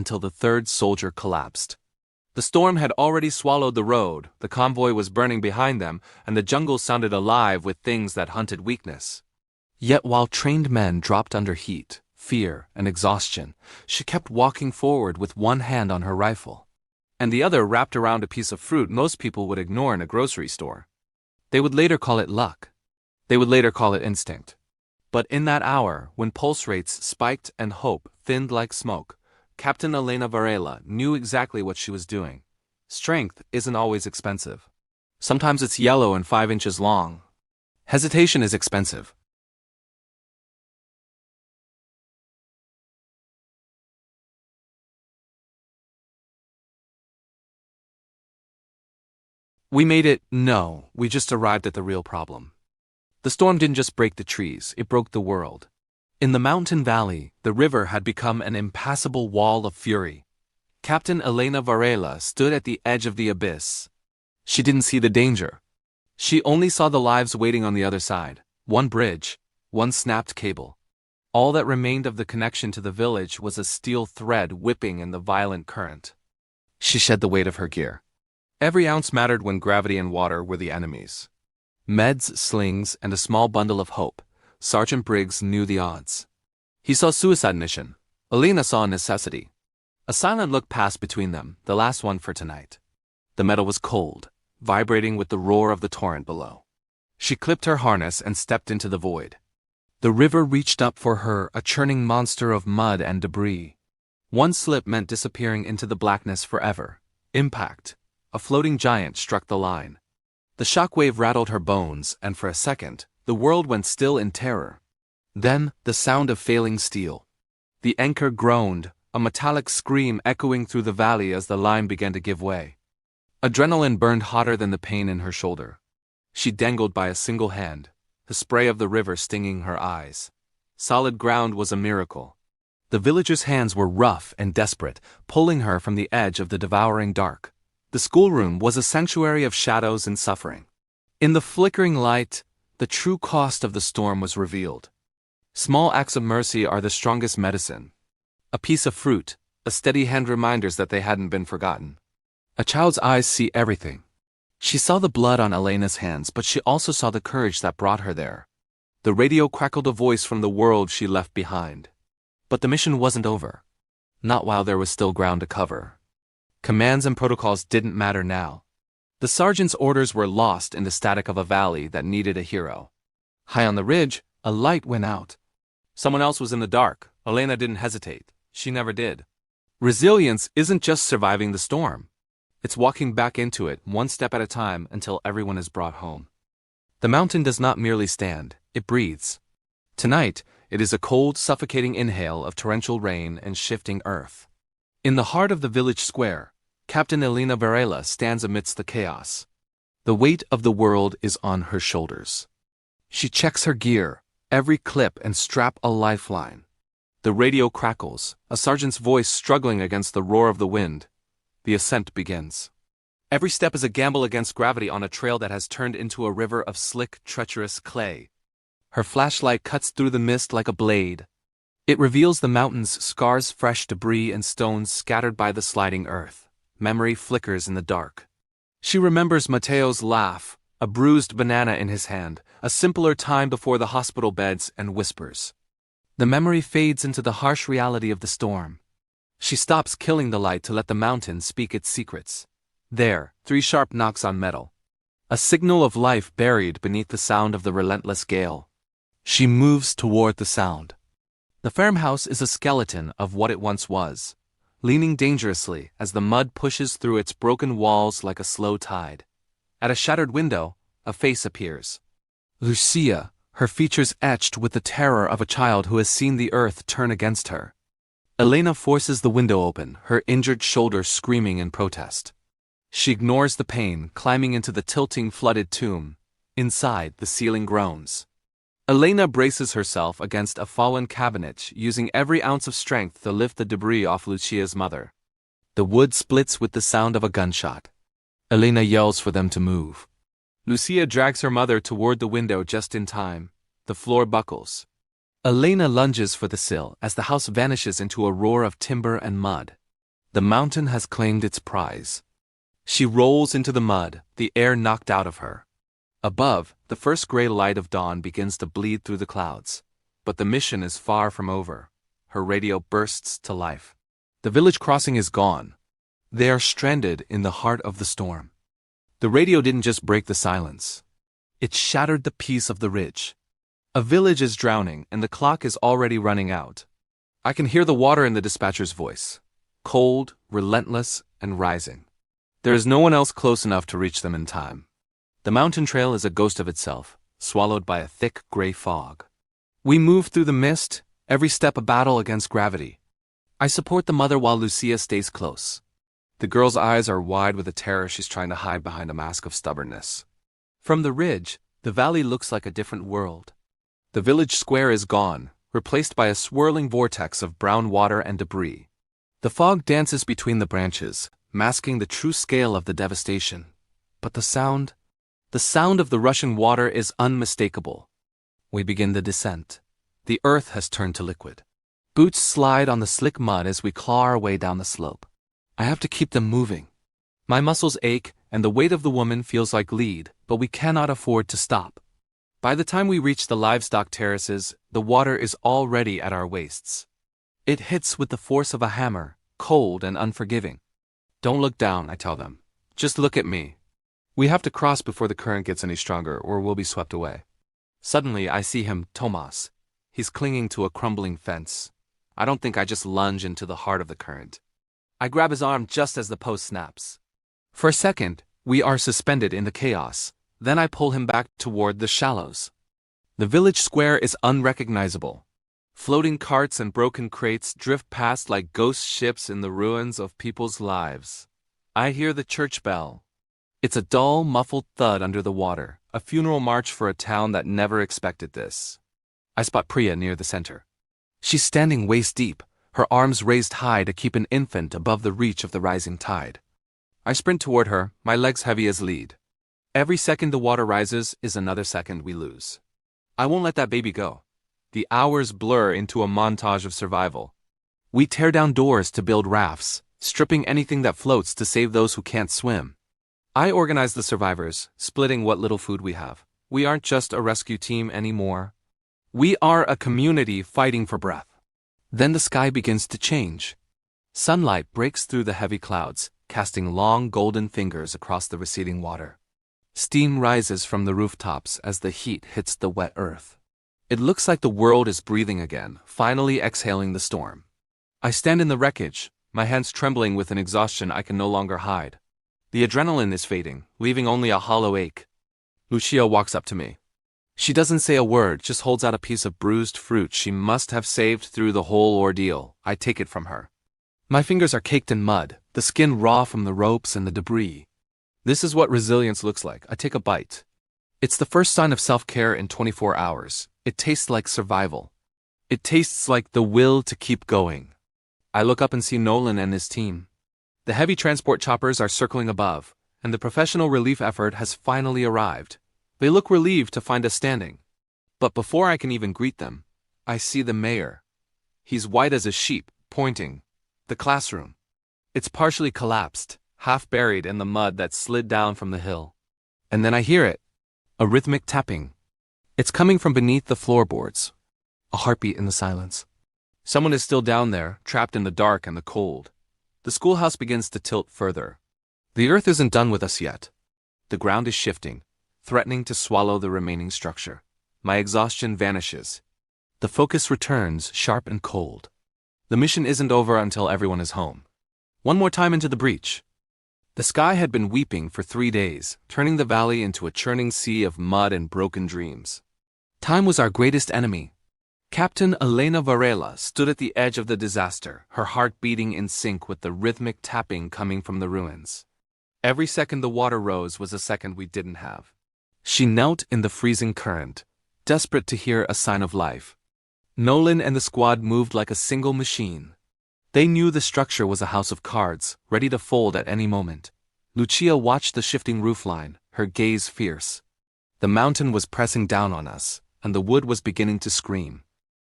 until the third soldier collapsed. The storm had already swallowed the road, the convoy was burning behind them, and the jungle sounded alive with things that hunted weakness. Yet while trained men dropped under heat, fear, and exhaustion, she kept walking forward with one hand on her rifle, and the other wrapped around a piece of fruit most people would ignore in a grocery store. They would later call it luck. They would later call it instinct. But in that hour, when pulse rates spiked and hope thinned like smoke, Captain Elena Varela knew exactly what she was doing. Strength isn't always expensive. Sometimes it's yellow and 5 inches long. Hesitation is expensive. We made it. No, we just arrived at the real problem. The storm didn't just break the trees, it broke the world. In the mountain valley, the river had become an impassable wall of fury. Captain Elena Varela stood at the edge of the abyss. She didn't see the danger. She only saw the lives waiting on the other side. One bridge, one snapped cable. All that remained of the connection to the village was a steel thread whipping in the violent current. She shed the weight of her gear. Every ounce mattered when gravity and water were the enemies. Meds, slings, and a small bundle of hope. Sergeant Briggs knew the odds. He saw suicide mission. Elena saw necessity. A silent look passed between them, the last one for tonight. The metal was cold, vibrating with the roar of the torrent below. She clipped her harness and stepped into the void. The river reached up for her, a churning monster of mud and debris. One slip meant disappearing into the blackness forever. Impact. A floating giant struck the line. The shockwave rattled her bones, and for a second, the world went still in terror. Then, the sound of failing steel. The anchor groaned, a metallic scream echoing through the valley as the line began to give way. Adrenaline burned hotter than the pain in her shoulder. She dangled by a single hand, the spray of the river stinging her eyes. Solid ground was a miracle. The villagers' hands were rough and desperate, pulling her from the edge of the devouring dark. The schoolroom was a sanctuary of shadows and suffering. In the flickering light, the true cost of the storm was revealed. Small acts of mercy are the strongest medicine. A piece of fruit, a steady hand reminders that they hadn't been forgotten. A child's eyes see everything. She saw the blood on Elena's hands, but she also saw the courage that brought her there. The radio crackled a voice from the world she left behind. But the mission wasn't over. Not while there was still ground to cover. Commands and protocols didn't matter now. The sergeant's orders were lost in the static of a valley that needed a hero. High on the ridge, a light went out. Someone else was in the dark. Elena didn't hesitate. She never did. Resilience isn't just surviving the storm. It's walking back into it, one step at a time, until everyone is brought home. The mountain does not merely stand, it breathes. Tonight, it is a cold, suffocating inhale of torrential rain and shifting earth. In the heart of the village square, Captain Elena Varela stands amidst the chaos. The weight of the world is on her shoulders. She checks her gear, every clip and strap a lifeline. The radio crackles, a sergeant's voice struggling against the roar of the wind. The ascent begins. Every step is a gamble against gravity on a trail that has turned into a river of slick, treacherous clay. Her flashlight cuts through the mist like a blade. It reveals the mountains, scars, fresh debris, and stones scattered by the sliding earth. Memory flickers in the dark. She remembers Mateo's laugh, a bruised banana in his hand, a simpler time before the hospital beds, and whispers. The memory fades into the harsh reality of the storm. She stops killing the light to let the mountain speak its secrets. There, 3 sharp knocks on metal. A signal of life buried beneath the sound of the relentless gale. She moves toward the sound. The farmhouse is a skeleton of what it once was, leaning dangerously as the mud pushes through its broken walls like a slow tide. At a shattered window, a face appears. Lucia, her features etched with the terror of a child who has seen the earth turn against her. Elena forces the window open, her injured shoulder screaming in protest. She ignores the pain, climbing into the tilting, flooded tomb. Inside, the ceiling groans. Elena braces herself against a fallen cabinet, using every ounce of strength to lift the debris off Lucia's mother. The wood splits with the sound of a gunshot. Elena yells for them to move. Lucia drags her mother toward the window just in time. The floor buckles. Elena lunges for the sill as the house vanishes into a roar of timber and mud. The mountain has claimed its prize. She rolls into the mud, the air knocked out of her. Above, the first gray light of dawn begins to bleed through the clouds. But the mission is far from over. Her radio bursts to life. The village crossing is gone. They are stranded in the heart of the storm. The radio didn't just break the silence. It shattered the peace of the ridge. A village is drowning, and the clock is already running out. I can hear the water in the dispatcher's voice. Cold, relentless, and rising. There is no one else close enough to reach them in time. The mountain trail is a ghost of itself, swallowed by a thick gray fog. We move through the mist, every step a battle against gravity. I support the mother while Lucia stays close. The girl's eyes are wide with the terror she's trying to hide behind a mask of stubbornness. From the ridge, the valley looks like a different world. The village square is gone, replaced by a swirling vortex of brown water and debris. The fog dances between the branches, masking the true scale of the devastation. But the sound of the rushing water is unmistakable. We begin the descent. The earth has turned to liquid. Boots slide on the slick mud as we claw our way down the slope. I have to keep them moving. My muscles ache, and the weight of the woman feels like lead, but we cannot afford to stop. By the time we reach the livestock terraces, the water is already at our waists. It hits with the force of a hammer, cold and unforgiving. Don't look down, I tell them. Just look at me. We have to cross before the current gets any stronger, or we'll be swept away. Suddenly, I see him, Tomas. He's clinging to a crumbling fence. I don't think I just lunge into the heart of the current. I grab his arm just as the post snaps. For a second, we are suspended in the chaos. Then I pull him back toward the shallows. The village square is unrecognizable. Floating carts and broken crates drift past like ghost ships in the ruins of people's lives. I hear the church bell. It's a dull, muffled thud under the water, a funeral march for a town that never expected this. I spot Priya near the center. She's standing waist-deep, her arms raised high to keep an infant above the reach of the rising tide. I sprint toward her, my legs heavy as lead. Every second the water rises is another second we lose. I won't let that baby go. The hours blur into a montage of survival. We tear down doors to build rafts, stripping anything that floats to save those who can't swim. I organize the survivors, splitting what little food we have. We aren't just a rescue team anymore. We are a community fighting for breath. Then the sky begins to change. Sunlight breaks through the heavy clouds, casting long golden fingers across the receding water. Steam rises from the rooftops as the heat hits the wet earth. It looks like the world is breathing again, finally exhaling the storm. I stand in the wreckage, my hands trembling with an exhaustion I can no longer hide. The adrenaline is fading, leaving only a hollow ache. Lucia walks up to me. She doesn't say a word, just holds out a piece of bruised fruit she must have saved through the whole ordeal. I take it from her. My fingers are caked in mud, the skin raw from the ropes and the debris. This is what resilience looks like. I take a bite. It's the first sign of self-care in 24 hours. It tastes like survival. It tastes like the will to keep going. I look up and see Nolan and his team. The heavy transport choppers are circling above, and the professional relief effort has finally arrived. They look relieved to find us standing. But before I can even greet them, I see the mayor. He's white as a sheep, pointing. The classroom. It's partially collapsed, half buried in the mud that slid down from the hill. And then I hear it. A rhythmic tapping. It's coming from beneath the floorboards. A heartbeat in the silence. Someone is still down there, trapped in the dark and the cold. The schoolhouse begins to tilt further. The earth isn't done with us yet. The ground is shifting, threatening to swallow the remaining structure. My exhaustion vanishes. The focus returns, sharp and cold. The mission isn't over until everyone is home. One more time into the breach. The sky had been weeping for 3 days, turning the valley into a churning sea of mud and broken dreams. Time was our greatest enemy. Captain Elena Varela stood at the edge of the disaster, her heart beating in sync with the rhythmic tapping coming from the ruins. Every second the water rose was a second we didn't have. She knelt in the freezing current, desperate to hear a sign of life. Nolan and the squad moved like a single machine. They knew the structure was a house of cards, ready to fold at any moment. Lucia watched the shifting roofline, her gaze fierce. The mountain was pressing down on us, and the wood was beginning to scream.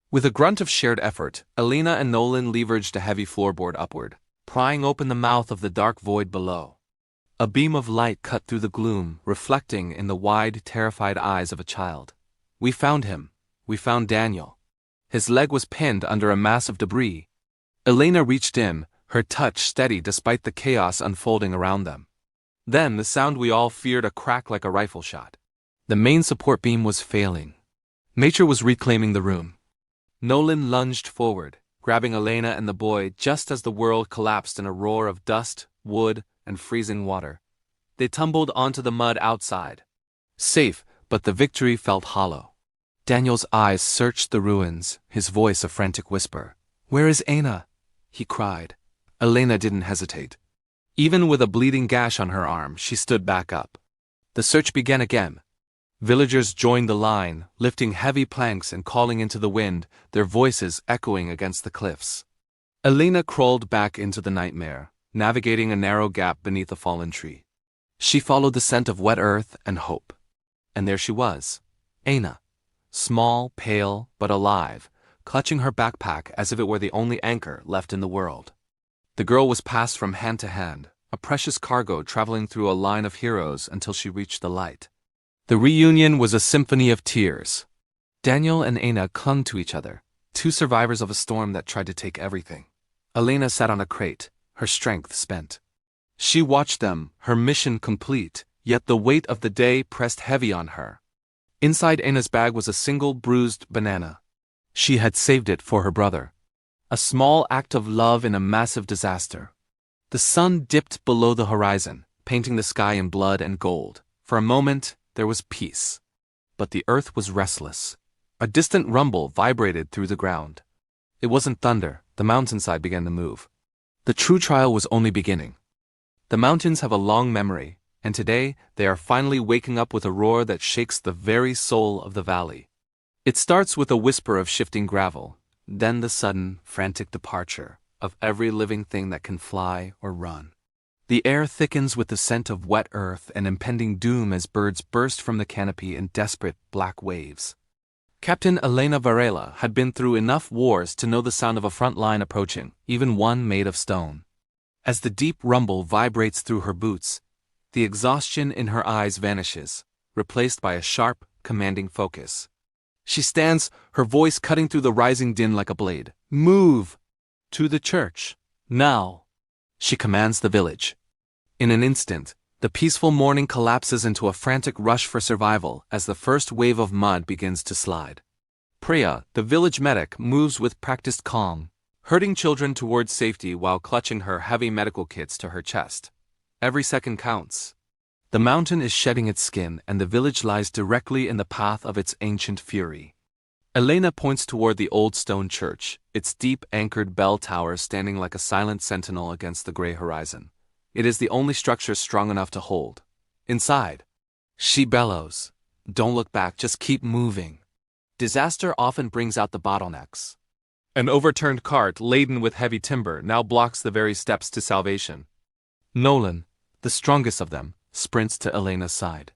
With a grunt of shared effort, Elena and Nolan leveraged a heavy floorboard upward. prying open the mouth of the dark void below. A beam of light cut through the gloom, reflecting in the wide, terrified eyes of a child. We found him. We found Daniel. His leg was pinned under a mass of debris. Elena reached in, her touch steady despite the chaos unfolding around them. Then the sound we all feared, a crack like a rifle shot. The main support beam was failing. Nature was reclaiming the room. Nolan lunged forward, grabbing Elena and the boy just as the world collapsed in a roar of dust, wood, and freezing water. They tumbled onto the mud outside. Safe, but the victory felt hollow. Daniel's eyes searched the ruins, his voice a frantic whisper. "Where is Aina?" he cried. Elena didn't hesitate. Even with a bleeding gash on her arm, she stood back up. The search began again. Villagers joined the line, lifting heavy planks and calling into the wind, their voices echoing against the cliffs. Elena crawled back into the nightmare, navigating a narrow gap beneath a fallen tree. She followed the scent of wet earth and hope. And there she was, Aina, small, pale, but alive, clutching her backpack as if it were the only anchor left in the world. The girl was passed from hand to hand, a precious cargo traveling through a line of heroes until she reached the light. The reunion was a symphony of tears. Daniel and Aina clung to each other, two survivors of a storm that tried to take everything. Elena sat on a crate, her strength spent. She watched them, her mission complete, yet the weight of the day pressed heavy on her. Inside Aina's bag was a single bruised banana. She had saved it for her brother. A small act of love in a massive disaster. The sun dipped below the horizon, painting the sky in blood and gold. For a moment, there was peace. But the earth was restless. A distant rumble vibrated through the ground. It wasn't thunder, the mountainside began to move. The true trial was only beginning. The mountains have a long memory, and today they are finally waking up with a roar that shakes the very soul of the valley. It starts with a whisper of shifting gravel, then the sudden, frantic departure of every living thing that can fly or run. The air thickens with the scent of wet earth and impending doom as birds burst from the canopy in desperate black waves. Captain Elena Varela had been through enough wars to know the sound of a front line approaching, even one made of stone. As the deep rumble vibrates through her boots, the exhaustion in her eyes vanishes, replaced by a sharp, commanding focus. She stands, her voice cutting through the rising din like a blade. "Move! To the church! Now!" She commands the village. In an instant, the peaceful morning collapses into a frantic rush for survival as the first wave of mud begins to slide. Priya, the village medic, moves with practiced calm, herding children towards safety while clutching her heavy medical kits to her chest. Every second counts. The mountain is shedding its skin and the village lies directly in the path of its ancient fury. Elena points toward the old stone church, its deep anchored bell tower standing like a silent sentinel against the gray horizon. It is the only structure strong enough to hold. Inside, she bellows, "Don't look back, just keep moving." Disaster often brings out the bottlenecks. An overturned cart laden with heavy timber now blocks the very steps to salvation. Nolan, the strongest of them, sprints to Elena's side.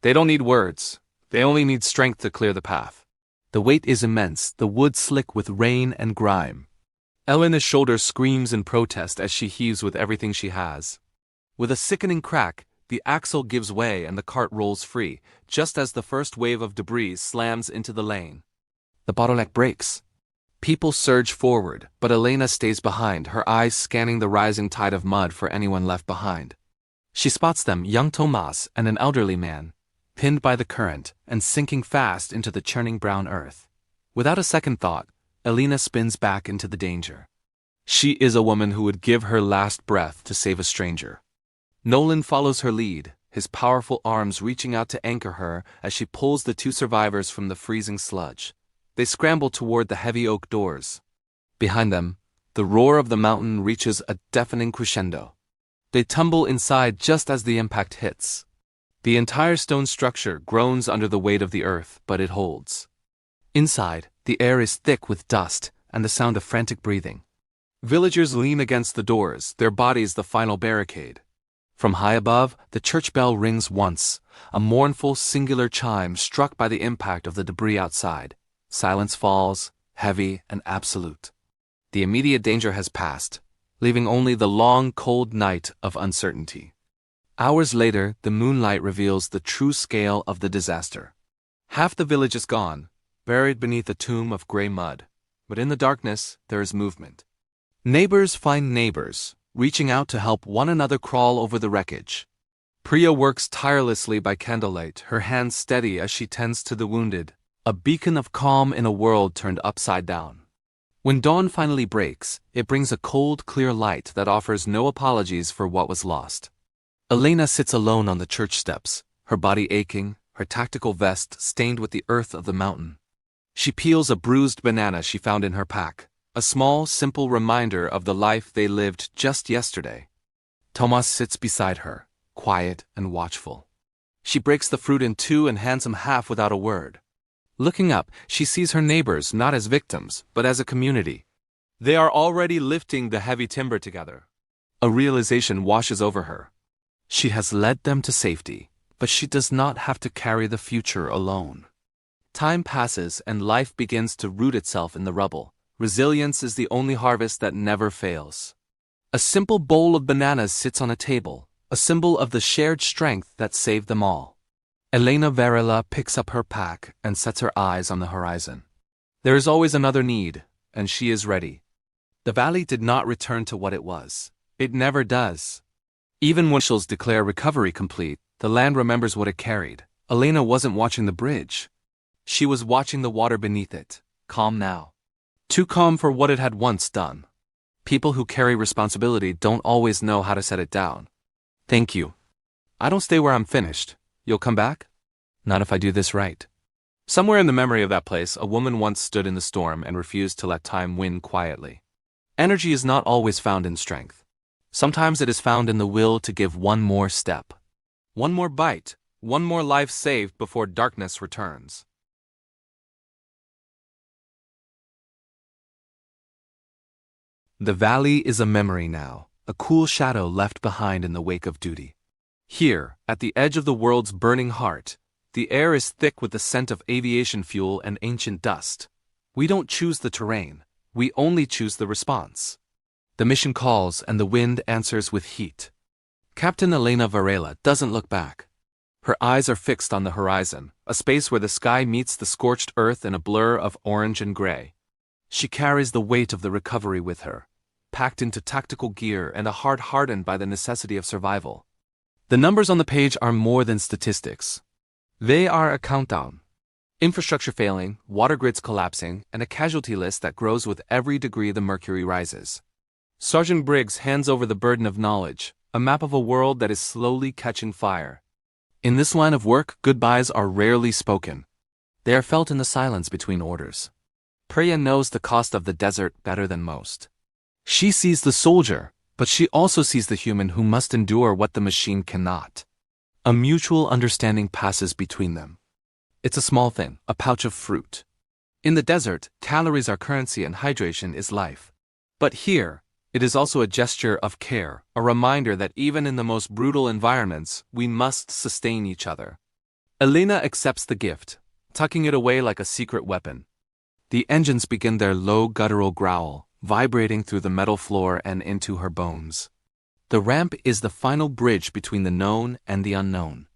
They don't need words. They only need strength to clear the path. The weight is immense, the wood slick with rain and grime. Elena's shoulder screams in protest as she heaves with everything she has. With a sickening crack, the axle gives way and the cart rolls free, just as the first wave of debris slams into the lane. The bottleneck breaks. People surge forward, but Elena stays behind, her eyes scanning the rising tide of mud for anyone left behind. She spots them, young Tomas and an elderly man, pinned by the current and sinking fast into the churning brown earth. Without a second thought, Elena spins back into the danger. She is a woman who would give her last breath to save a stranger. Nolan follows her lead, his powerful arms reaching out to anchor her as she pulls the two survivors from the freezing sludge. They scramble toward the heavy oak doors. Behind them, the roar of the mountain reaches a deafening crescendo. They tumble inside just as the impact hits. The entire stone structure groans under the weight of the earth, but it holds. Inside, the air is thick with dust and the sound of frantic breathing. Villagers lean against the doors, their bodies the final barricade. From high above, the church bell rings once, a mournful, singular chime struck by the impact of the debris outside. Silence falls, heavy and absolute. The immediate danger has passed. leaving only the long, cold night of uncertainty. Hours later, the moonlight reveals the true scale of the disaster. Half the village is gone, buried beneath a tomb of gray mud. But in the darkness, there is movement. Neighbors find neighbors, reaching out to help one another crawl over the wreckage. Priya works tirelessly by candlelight, her hands steady as she tends to the wounded, a beacon of calm in a world turned upside down. When dawn finally breaks, it brings a cold, clear light that offers no apologies for what was lost. Elena sits alone on the church steps, her body aching, her tactical vest stained with the earth of the mountain. She peels a bruised banana she found in her pack, a small, simple reminder of the life they lived just yesterday. Tomas sits beside her, quiet and watchful. She breaks the fruit in two and hands him half without a word. Looking up, she sees her neighbors not as victims, but as a community. They are already lifting the heavy timber together. A realization washes over her. She has led them to safety, but she does not have to carry the future alone. Time passes and life begins to root itself in the rubble. Resilience is the only harvest that never fails. A simple bowl of bananas sits on a table, a symbol of the shared strength that saved them all. Elena Varela picks up her pack and sets her eyes on the horizon. There is always another need, and she is ready. The valley did not return to what it was. It never does. Even when officials declare recovery complete, the land remembers what it carried. Elena wasn't watching the bridge. She was watching the water beneath it, calm now. Too calm for what it had once done. People who carry responsibility don't always know how to set it down. Thank you. I don't stay where I'm finished. You'll come back? Not if I do this right. Somewhere in the memory of that place, a woman once stood in the storm and refused to let time win quietly. Energy is not always found in strength. Sometimes it is found in the will to give one more step. One more bite, one more life saved before darkness returns. The valley is a memory now, a cool shadow left behind in the wake of duty. Here, at the edge of the world's burning heart, the air is thick with the scent of aviation fuel and ancient dust. We don't choose the terrain, we only choose the response. The mission calls and the wind answers with heat. Captain Elena Varela doesn't look back. Her eyes are fixed on the horizon, a space where the sky meets the scorched earth in a blur of orange and gray. She carries the weight of the recovery with her, packed into tactical gear and a heart hardened by the necessity of survival. The numbers on the page are more than statistics. They are a countdown. Infrastructure failing, water grids collapsing, and a casualty list that grows with every degree the mercury rises. Sergeant Briggs hands over the burden of knowledge, a map of a world that is slowly catching fire. In this line of work, goodbyes are rarely spoken. They are felt in the silence between orders. Priya knows the cost of the desert better than most. She sees the soldier, but she also sees the human who must endure what the machine cannot. A mutual understanding passes between them. It's a small thing, a pouch of fruit. In the desert, calories are currency and hydration is life. But here, it is also a gesture of care, a reminder that even in the most brutal environments, we must sustain each other. Elena accepts the gift, tucking it away like a secret weapon. The engines begin their low guttural growl, vibrating through the metal floor and into her bones. The ramp is the final bridge between the known and the unknown.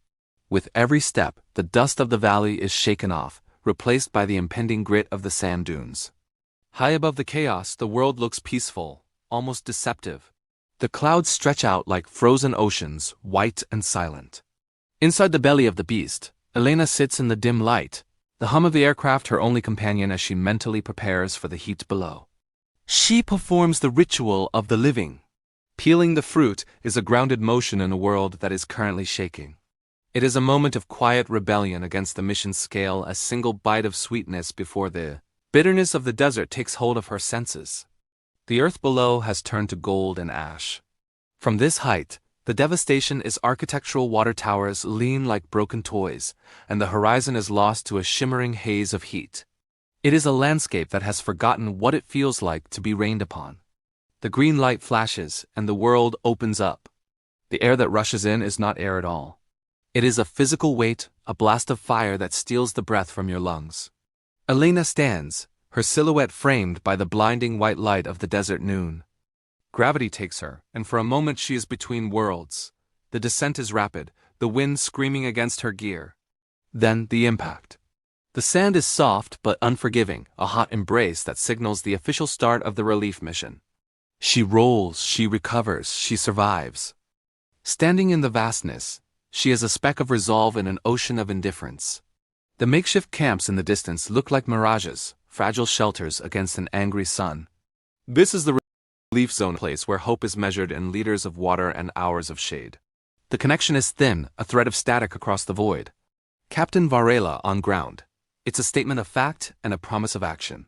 With every step, the dust of the valley is shaken off, replaced by the impending grit of the sand dunes. High above the chaos, the world looks peaceful, almost deceptive. The clouds stretch out like frozen oceans, white and silent. Inside the belly of the beast, Elena sits in the dim light, the hum of the aircraft her only companion as she mentally prepares for the heat below. She performs the ritual of the living. Peeling the fruit is a grounded motion in a world that is currently shaking. It is a moment of quiet rebellion against the mission's scale, a single bite of sweetness before the bitterness of the desert takes hold of her senses. The earth below has turned to gold and ash. From this height, the devastation is architectural water towers lean like broken toys, and the horizon is lost to a shimmering haze of heat. It is a landscape that has forgotten what it feels like to be rained upon. The green light flashes, and the world opens up. The air that rushes in is not air at all. It is a physical weight, a blast of fire that steals the breath from your lungs. Elena stands, her silhouette framed by the blinding white light of the desert noon. Gravity takes her, and for a moment she is between worlds. The descent is rapid, the wind screaming against her gear. Then the impact. The sand is soft but unforgiving, a hot embrace that signals the official start of the relief mission. She rolls, she recovers, she survives. Standing in the vastness, she is a speck of resolve in an ocean of indifference. The makeshift camps in the distance look like mirages, fragile shelters against an angry sun. This is the relief zone, place where hope is measured in liters of water and hours of shade. The connection is thin, a thread of static across the void. Captain Varela on ground. It's a statement of fact and a promise of action.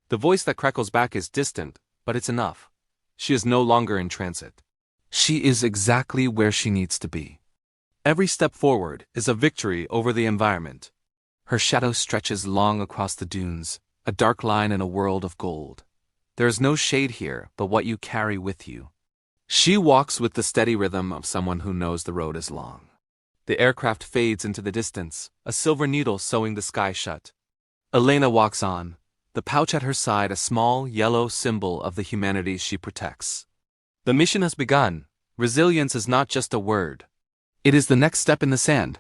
The voice that crackles back is distant, but it's enough. She is no longer in transit. She is exactly where she needs to be. Every step forward is a victory over the environment. Her shadow stretches long across the dunes, a dark line in a world of gold. There is no shade here but what you carry with you. She walks with the steady rhythm of someone who knows the road is long. The aircraft fades into the distance, a silver needle sewing the sky shut. Elena walks on, the pouch at her side a small, yellow symbol of the humanity she protects. The mission has begun. Resilience is not just a word. It is the next step in the sand,